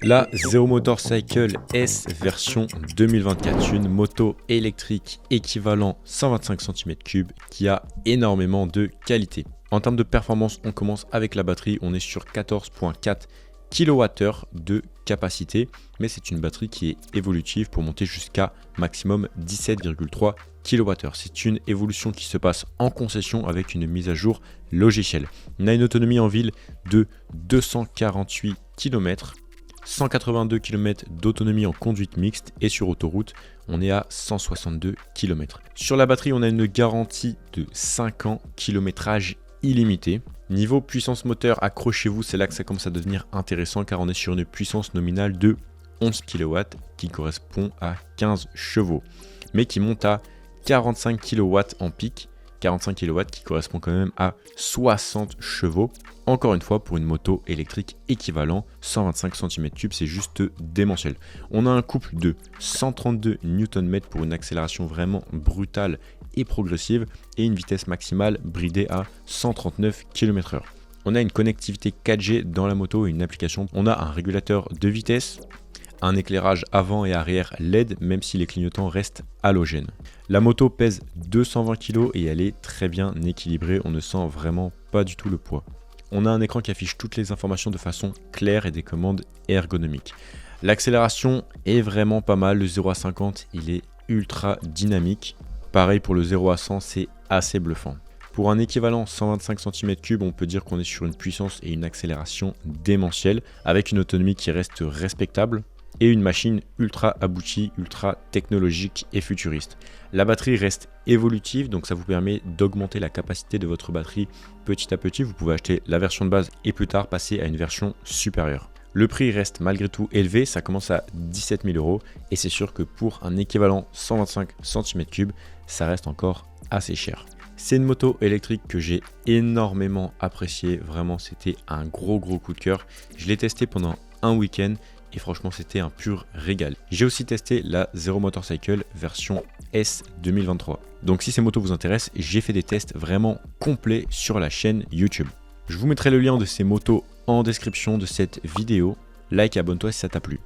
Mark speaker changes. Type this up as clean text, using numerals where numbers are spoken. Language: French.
Speaker 1: La Zero Motorcycle S version 2024, une moto électrique équivalent 125 cm3 qui a énormément de qualité. En termes de performance, on commence avec la batterie, on est sur 14,4 kWh de capacité, mais c'est une batterie qui est évolutive pour monter jusqu'à maximum 17,3 kWh. C'est une évolution qui se passe en concession avec une mise à jour logicielle. On a une autonomie en ville de 248 km, 182 km d'autonomie en conduite mixte et sur autoroute, on est à 162 km. Sur la batterie, on a une garantie de 5 ans, kilométrage illimité. Niveau puissance moteur, accrochez-vous, c'est là que ça commence à devenir intéressant car on est sur une puissance nominale de 11 kW qui correspond à 15 chevaux, mais qui monte à 45 kW en pic, 45 kW qui correspond quand même à 60 chevaux. Encore une fois, pour une moto électrique équivalent 125 cm3, c'est juste démentiel. On a un couple de 132 Nm pour une accélération vraiment brutale et progressive et une vitesse maximale bridée à 139 km/h. On a une connectivité 4G dans la moto et une application. On a un régulateur de vitesse, un éclairage avant et arrière LED, même si les clignotants restent halogènes. La moto pèse 220 kg et elle est très bien équilibrée, on ne sent vraiment pas du tout le poids. On a un écran qui affiche toutes les informations de façon claire et des commandes ergonomiques. L'accélération est vraiment pas mal, le 0 à 50 il est ultra dynamique. Pareil pour le 0 à 100, c'est assez bluffant. Pour un équivalent 125 cm3, on peut dire qu'on est sur une puissance et une accélération démentielle, avec une autonomie qui reste respectable et une machine ultra aboutie, ultra technologique et futuriste. La batterie reste évolutive, donc ça vous permet d'augmenter la capacité de votre batterie petit à petit. Vous pouvez acheter la version de base et plus tard passer à une version supérieure. Le prix reste malgré tout élevé, ça commence à 17 000 € et c'est sûr que pour un équivalent 125 cm3, ça reste encore assez cher. C'est une moto électrique que j'ai énormément appréciée, vraiment c'était un gros coup de cœur. Je l'ai testé pendant un week-end et franchement c'était un pur régal. J'ai aussi testé la Zero Motorcycle version S 2023. Donc si ces motos vous intéressent, j'ai fait des tests vraiment complets sur la chaîne YouTube. Je vous mettrai le lien de ces motos en description de cette vidéo. Like et abonne-toi si ça t'a plu.